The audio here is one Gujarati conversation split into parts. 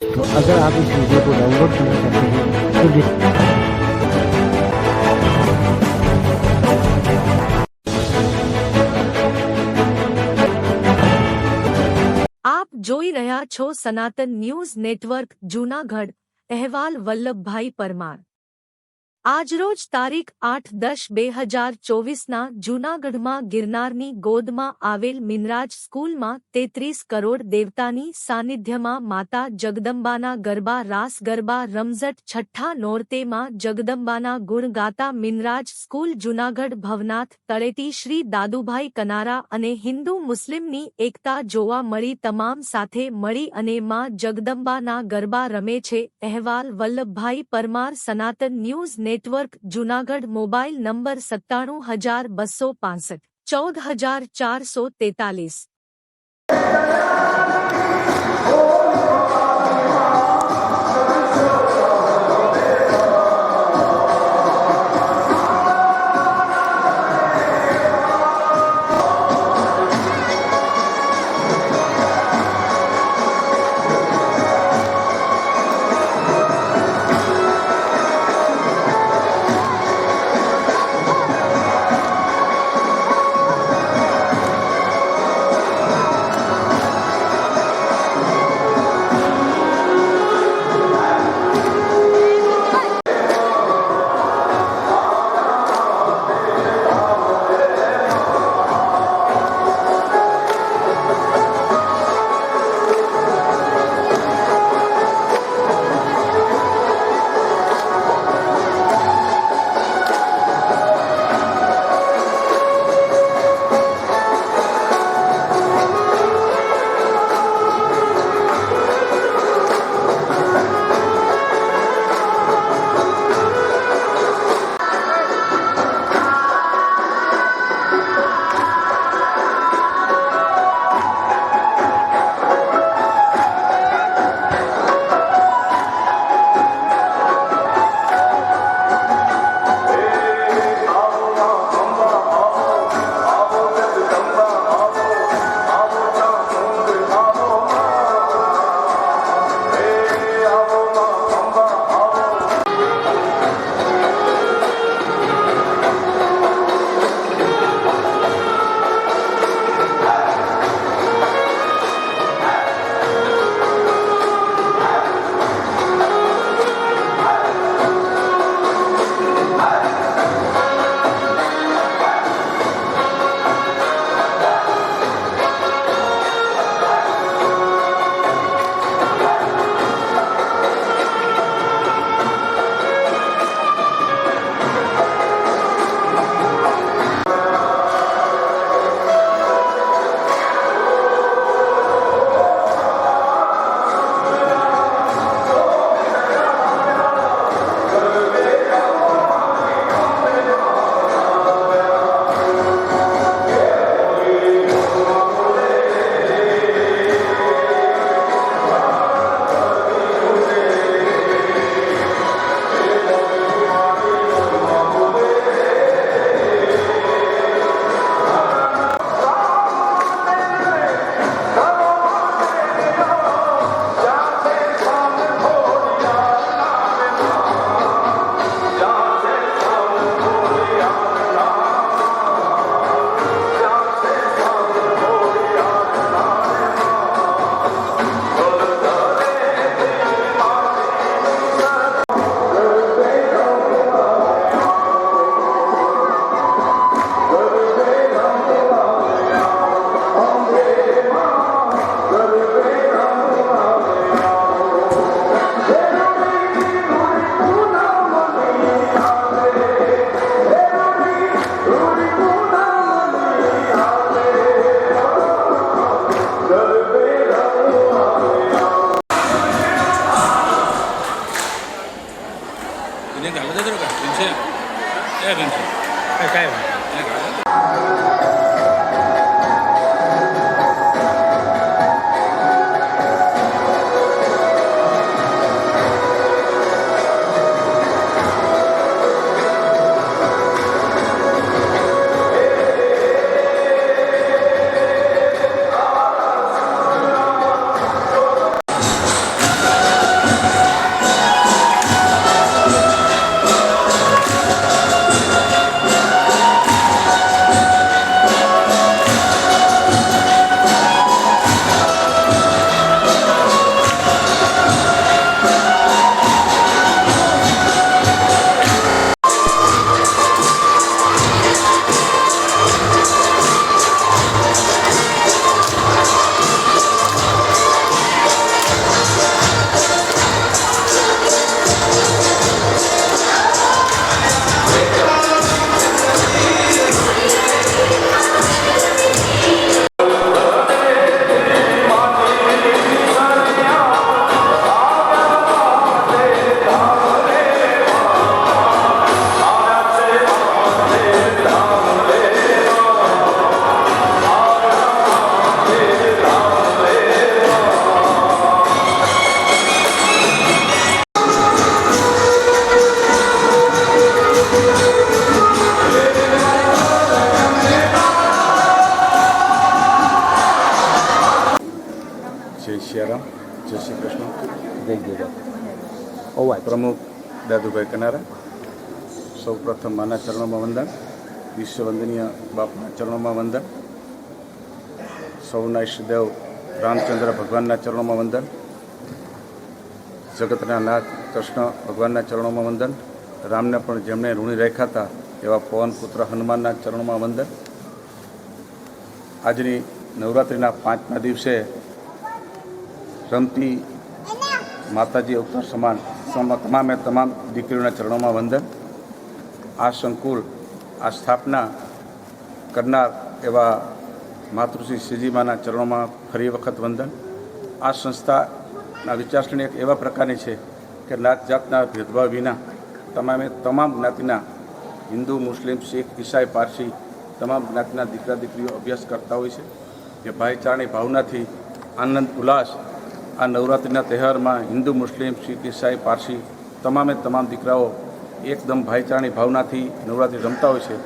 तो अगर आप इस वीडियो को डाउनलोड करना चाहते हैं तो આપ જોઈ રહ્યા છો સનાતન ન્યૂઝ નેટવર્ક જૂનાગઢ અહેવાલ વલ્લભભાઈ પરમાર આજરોજ તારીખ 8-10-2024ના જૂનાગઢમાં ગિરનારની ગોદમાં આવેલ મિનરાજ સ્કૂલમાં 33 કરોડ દેવતાની સાનિધ્યમાં માતા જગદંબાના ગરબા રાસ ગરબા રમઝટ છઠ્ઠા નોરતેમાં જગદંબાના ગુણ ગાતા મિનરાજ સ્કૂલ જૂનાગઢ ભવનાથ તળેટી શ્રી દાદુભાઈ કનારા અને હિન્દુ મુસ્લિમની એકતા જોવા મળી તમામ સાથે મળી અને માં જગદંબાના ગરબા રમે છે અહેવાલ વલ્લભભાઈ પરમાર સનાતન news network Junagadh mobile number 97,265 14,443। काय કૃષ્ણ. જય જય અવાજ પ્રમુખ દાદુભાઈ કનારા. સૌ પ્રથમ માના ચરણોમાં વંદન, વિશ્વવંદનીય બાપના ચરણોમાં વંદન, સૌના ઈષ્ટદેવ રામચંદ્ર ભગવાનના ચરણોમાં વંદન, જગતના નાથ કૃષ્ણ ભગવાનના ચરણોમાં વંદન, રામને પણ જેમણે ઋણી રાખ્યા હતા એવા પવન પુત્ર હનુમાનના ચરણોમાં વંદન. આજની નવરાત્રિના 5મા દિવસે રમતી માતાજી અવતાર સમાન તમામે તમામ દીકરીઓના ચરણોમાં વંદન. આ સંકુલ, આ સ્થાપના કરનાર એવા માતૃશ્રી શ્રીજીમાના ચરણોમાં ફરી વખત વંદન. આ સંસ્થાના વિચારસરણી એક એવા પ્રકારની છે કે નાત જાતના ભેદભાવ વિના તમામ જ્ઞાતિના હિન્દુ, મુસ્લિમ, શીખ, ઈસાઈ, પારસી તમામ જ્ઞાતિના દીકરા દીકરીઓ અભ્યાસ કરતા હોય છે. જે ભાઈચારાની ભાવનાથી આનંદ ઉલ્લાસ આ નવરાત્રિના તહેવારમાં હિન્દુ, મુસ્લિમ, શીખ, ઈસાઈ, પારસી તમામ દીકરાઓ એકદમ ભાઈચારાની ભાવનાથી નવરાત્રિ રમતા હોય છે.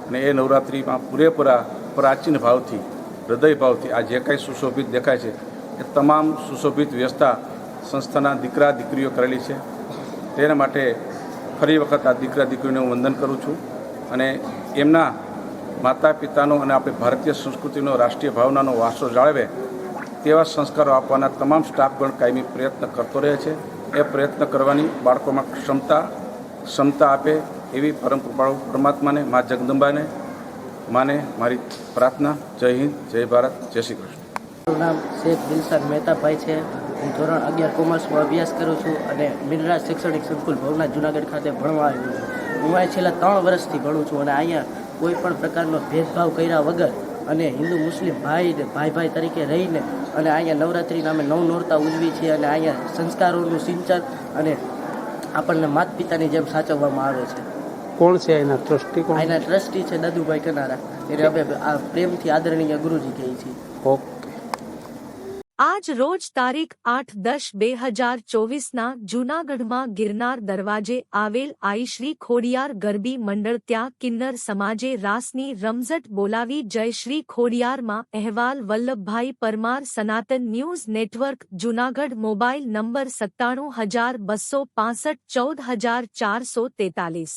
અને એ નવરાત્રિમાં પૂરેપૂરા પ્રાચીન ભાવથી, હૃદય ભાવથી આ જે કાંઈ સુશોભિત દેખાય છે એ તમામ સુશોભિત વ્યવસ્થા સંસ્થાના દીકરા દીકરીઓ કરેલી છે. તેના માટે ફરી વખત આ દીકરા દીકરીઓને હું વંદન કરું છું. અને એમના માતા પિતાનો અને આપણે ભારતીય સંસ્કૃતિનો, રાષ્ટ્રીય ભાવનાનો વારસો જાળવે તેવા સંસ્કારો આપવાના તમામ સ્ટાફગણ કાયમી પ્રયત્ન કરતો રહે છે. એ પ્રયત્ન કરવાની બાળકોમાં ક્ષમતા આપે એવી પરમ કૃપાળુ પરમાત્માને, મા જગદંબાને માને મારી પ્રાર્થના. જય હિન્દ, જય ભારત, જય શ્રી કૃષ્ણ. મારું નામ શેખ દિલશાદ મહેતાભાઈ છે. હું ધોરણ 11 કોમર્સમાં અભ્યાસ કરું છું અને મિનરાજ શૈક્ષણિક સંકુલ ભવનાથ જુનાગઢ ખાતે ભણવા આવ્યો છું. હું અહીં છેલ્લા 3 વર્ષથી ભણું છું અને અહીંયા કોઈ પણ પ્રકારનો ભેદભાવ કર્યા વગર અને હિન્દુ મુસ્લિમ ભાઈ તરીકે રહીને અને અહીંયા નવરાત્રિના અમે 9 નોરતા ઉજવી છીએ. અને અહીંયા સંસ્કારોનું સિંચન અને આપણને માતા પિતાની જેમ સાચવવામાં આવે છે. કોણ છે એના ટ્રસ્ટી? કોણ અહીંના ટ્રસ્ટી છે દાદુભાઈ કનારા. એને અમે આ પ્રેમથી આદરણીય ગુરુજી કહીએ છીએ. ઓકે. આજ રોજ તારીખ 8-10-2024ના જૂનાગઢમાં ગિરનાર દરવાજે આવેલ આઈ શ્રી ખોડિયાર ગરબી મંડળ ત્યાં કિન્નર સમાજે રાસની રમઝટ બોલાવી. જય શ્રી ખોડિયારમાં અહેવાલ વલ્લભભાઈ પરમાર, સનાતન news network, Junagadh. Mobile number 97 265 14443.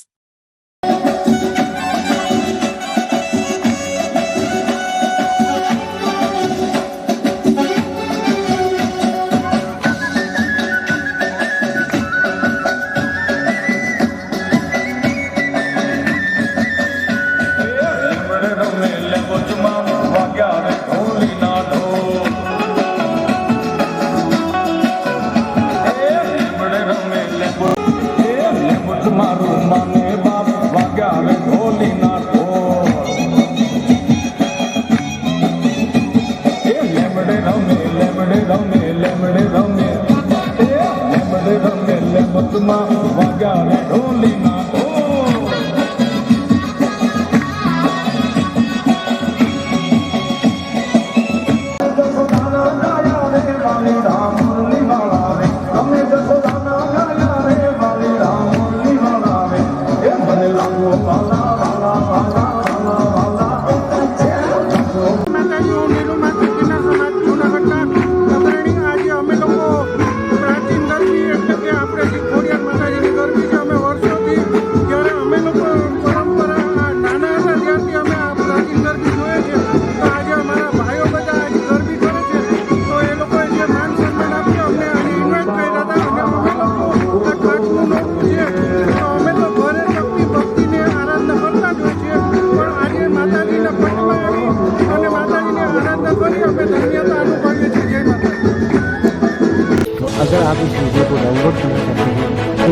अगर आप इस वीडियो को डाउनलोड करना चाहते हैं तो